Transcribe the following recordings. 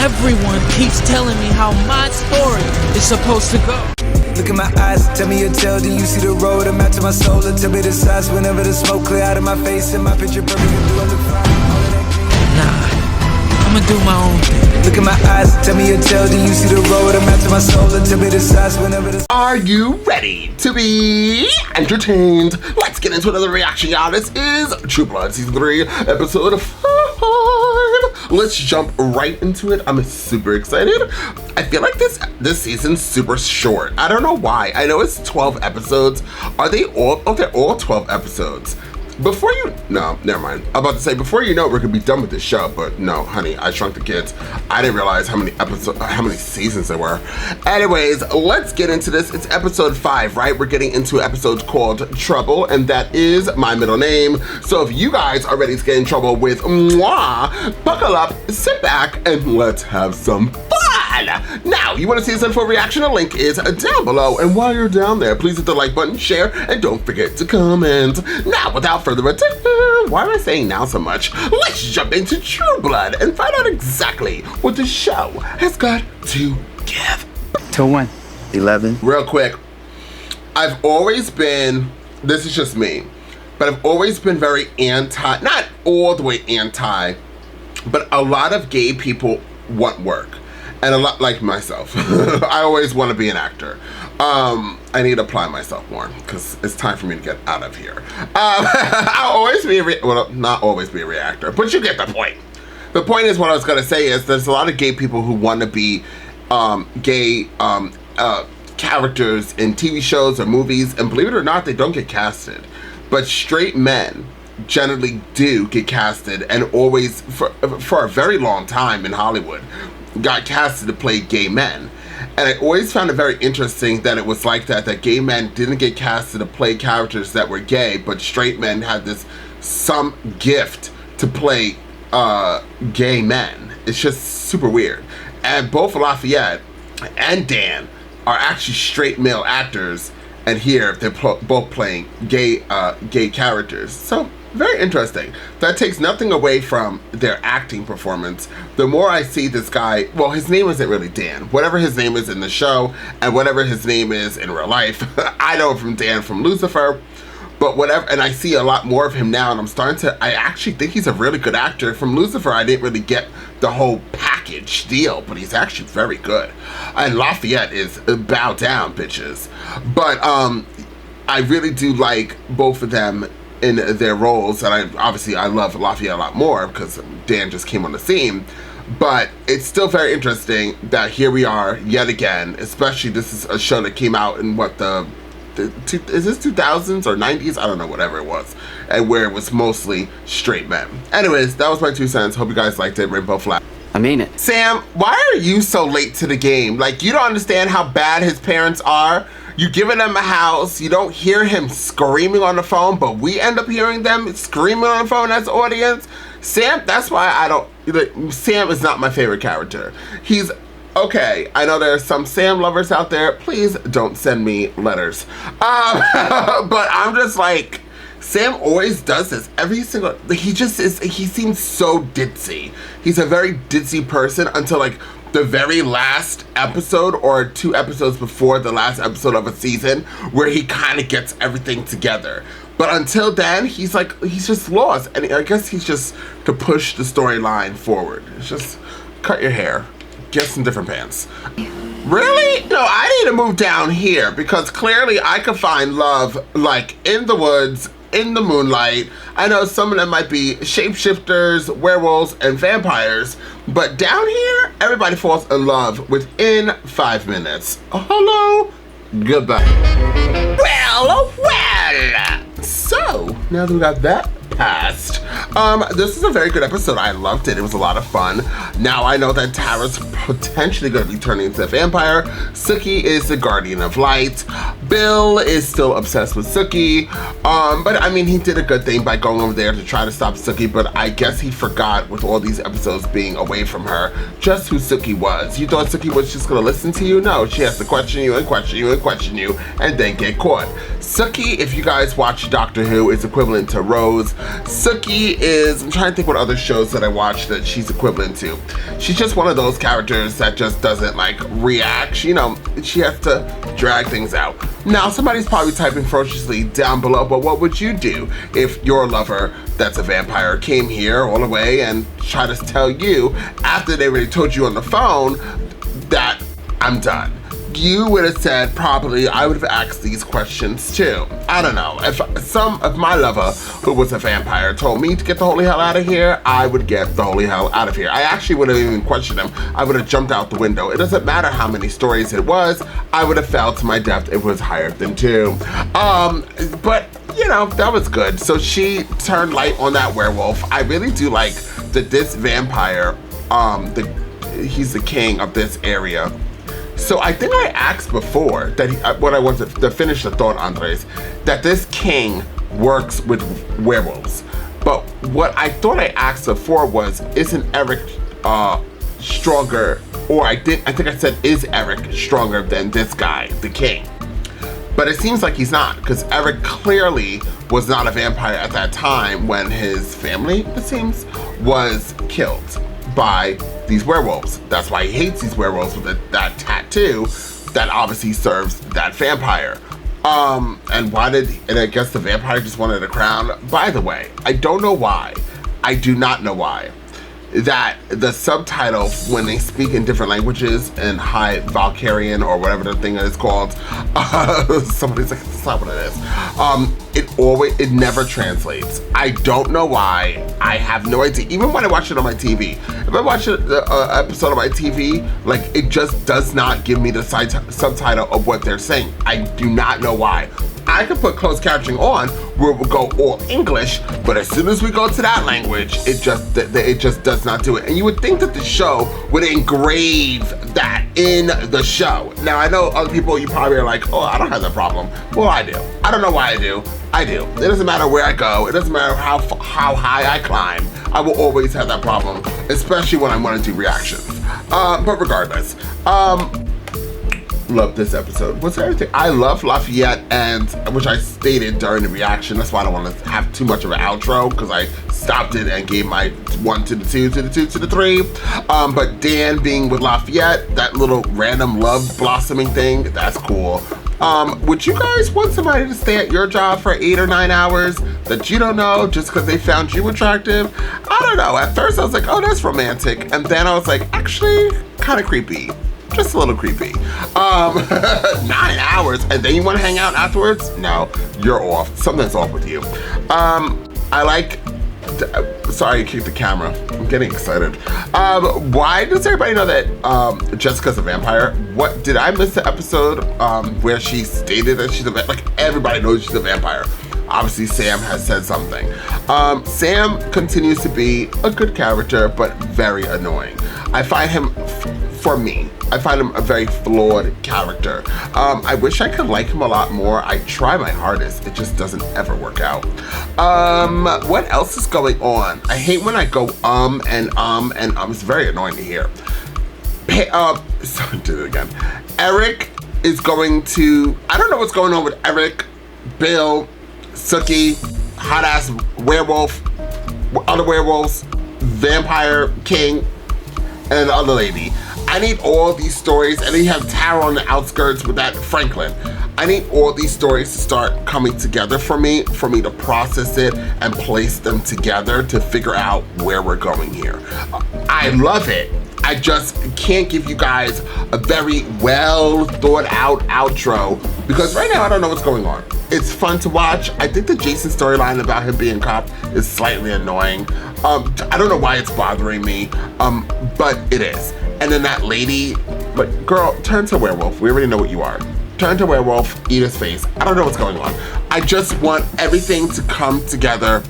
Everyone keeps telling me how my story is supposed to go. Look in my eyes, tell me your tale, then you see the road. I'm out to my soul, and tell me the size whenever the smoke clear out of my face. And my picture perfect, you do I look fine. Nah, I'ma do my own thing. Look in my eyes, tell me your tale, then you see the road. I'm out to my soul, and tell me the size whenever the... Are you ready to be entertained? Let's get into another reaction, y'all. This is True Blood Season 3, Episode 5. Let's jump right into it. I'm super excited. I feel like this season's super short. I don't know why. I know it's 12 episodes. Are they all? Oh, they're all 12 episodes. Before you, no, never mind. I'm about to say, before you know it, we're gonna be done with this show, but no, honey, I Shrunk the Kids. I didn't realize how many seasons there were. Anyways, let's get into this. It's episode 5, right? We're getting into an episode called Trouble, and that is my middle name. So if you guys are ready to get in trouble with moi, buckle up, sit back, and let's have some fun. Now, you want to see this full reaction? The link is down below, and while you're down there, please hit the like button, share, and don't forget to comment. Now, without further ado, why am I saying now so much? Let's jump into True Blood and find out exactly what the show has got to give. Till when? 11. Real quick, I've always been, this is just me, but I've always been very anti, not all the way anti, but a lot of gay people want work. And a lot like myself, I always want to be an actor. I need to apply myself more because it's time for me to get out of here. I'll always be well, not always be a reactor, but you get the point. The point is, what I was gonna say is there's a lot of gay people who want to be gay characters in TV shows or movies, and believe it or not, they don't get casted. But straight men generally do get casted, and always for a very long time in Hollywood got casted to play gay men. And I always found it very interesting that it was like that gay men didn't get casted to play characters that were gay, but straight men had some gift to play gay men. It's just super weird. And both Lafayette and Dan are actually straight male actors, and here they're both playing gay characters. So very interesting. That takes nothing away from their acting performance. The more I see this guy, well, his name isn't really Dan. Whatever his name is in the show and whatever his name is in real life, I know from Dan from Lucifer, but whatever, and I see a lot more of him now, and I actually think he's a really good actor. From Lucifer, I didn't really get the whole package deal, but he's actually very good. And Lafayette is bow down, bitches. But I really do like both of them in their roles, and I love Lafayette a lot more because Dan just came on the scene. But it's still very interesting that here we are yet again, especially this is a show that came out in what is this 2000s or 90s? I don't know, whatever it was, and where it was mostly straight men. Anyways, that was my 2 cents. Hope you guys liked it. Rainbow Flag. I mean it. Sam, why are you so late to the game? Like, you don't understand how bad his parents are? You giving them a house, you don't hear him screaming on the phone, but we end up hearing them screaming on the phone as the audience. Sam, that's why Sam is not my favorite character. He's, okay, I know there are some Sam lovers out there. Please don't send me letters. But I'm just like, Sam always does this every single, he seems so ditzy. He's a very ditzy person until like the very last episode or 2 episodes before the last episode of a season, where he kind of gets everything together. But until then, he's just lost. And I guess he's just to push the storyline forward. It's just cut your hair, get some different pants. Really? No, I need to move down here because clearly I could find love like in the woods, in the moonlight. I know some of them might be shapeshifters, werewolves, and vampires, but down here, everybody falls in love within 5 minutes. Oh, hello, goodbye. Well. So, now that we got that passed, this is a very good episode. I loved it. It was a lot of fun. Now I know that Tara's potentially going to be turning into a vampire. Sookie is the guardian of light. Bill is still obsessed with Sookie. But I mean, he did a good thing by going over there to try to stop Sookie, but I guess he forgot with all these episodes being away from her just who Sookie was. You thought Sookie was just going to listen to you? No, she has to question you and question you and question you and then get caught. Sookie, if you guys watch Doctor Who, is equivalent to Rose Sookie is, I'm trying to think what other shows that I watch that she's equivalent to. She's just one of those characters that just doesn't like react. You know, she has to drag things out. Now, somebody's probably typing ferociously down below, but what would you do if your lover that's a vampire came here all the way and tried to tell you after they already told you on the phone that I'm done? You would have said probably, I would have asked these questions too. I don't know. If my lover who was a vampire told me to get the holy hell out of here, I would get the holy hell out of here. I actually wouldn't have even questioned him. I would have jumped out the window. It doesn't matter how many stories it was. I would have fell to my death if it was higher than 2. But you know, that was good. So she turned light on that werewolf. I really do like that this vampire, he's the king of this area. So I think I asked before that what I wanted to finish the thought, Andres, that this king works with werewolves. But what I thought I asked before was, isn't Eric stronger? Or I think I said, is Eric stronger than this guy, the king? But it seems like he's not, because Eric clearly was not a vampire at that time when his family, it seems, was killed by these werewolves. That's why he hates these werewolves with that tattoo that obviously serves that vampire. And I guess the vampire just wanted a crown. By the way, I don't know why. I do not know why. That the subtitle, when they speak in different languages in High Valkyrian or whatever the thing is called, somebody's like, that's not what it is. It never translates. I don't know why. I have no idea. Even when I watch it on my TV, if I watch an episode on my TV, like it just does not give me the subtitle of what they're saying. I do not know why. I could put closed captioning on where we'll go all English, but as soon as we go to that language, it just does not do it. And you would think that the show would engrave that in the show. Now I know other people, you probably are like, oh, I don't have that problem. Well, I do. I don't know why I do. I do. It doesn't matter where I go. It doesn't matter how high I climb. I will always have that problem, especially when I want to do reactions. But regardless, love this episode. What's everything? I love Lafayette, and which I stated during the reaction. That's why I don't want to have too much of an outro, because I stopped it and gave my 1 to the 2 to the 2 to the 3. But Dan being with Lafayette, that little random love blossoming thing, that's cool. Would you guys want somebody to stay at your job for 8 or 9 hours that you don't know just because they found you attractive? I don't know. At first I was like, oh, that's romantic. And then I was like, actually, kind of creepy. Just a little creepy. 9 hours, and then you want to hang out afterwards? No, you're off. Something's off with you. I like. Sorry, I kicked the camera. I'm getting excited. Why does everybody know that Jessica's a vampire? What did I miss the episode where she stated that she's a vampire? Like everybody knows she's a vampire. Obviously, Sam has said something. Sam continues to be a good character, but very annoying. I find him, for me, I find him a very flawed character. I wish I could like him a lot more. I try my hardest. It just doesn't ever work out. What else is going on? I hate when I go and it's very annoying to hear. Sorry, do it again. Eric is going to, I don't know what's going on with Eric, Bill, Sookie, hot ass werewolf, other werewolves, vampire king, and the other lady. I need all these stories, and then you have Tara on the outskirts with that Franklin. I need all these stories to start coming together for me to process it and place them together to figure out where we're going here. I love it. I just can't give you guys a very well thought out outro because right now I don't know what's going on. It's fun to watch. I think the Jason storyline about him being a cop is slightly annoying. I don't know why it's bothering me, but it is. And then that lady, but girl, turn to werewolf. We already know what you are. Turn to werewolf, eat his face. I don't know what's going on. I just want everything to come together,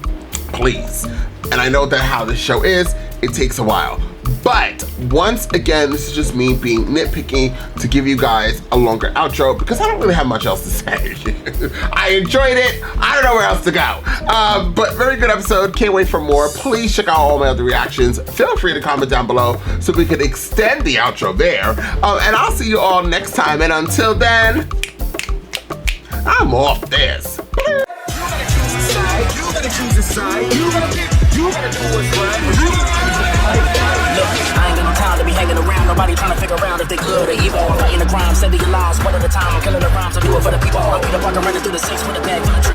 please. And I know that how this show is, it takes a while. But once again, this is just me being nitpicky to give you guys a longer outro because I don't really have much else to say. I enjoyed it. I don't know where else to go. But very good episode. Can't wait for more. Please check out all my other reactions. Feel free to comment down below so we can extend the outro there. And I'll see you all next time. And until then, I'm off this. gotta choose a side. You gotta do what's right. Look, I ain't got no time to be hanging around. Nobody trying to figure out if they good or evil. I'm fighting the crime, saving your lives one at a time. I'm killing the rhymes, I do it for the people. I'm Peter Parker running through the six with a bag full of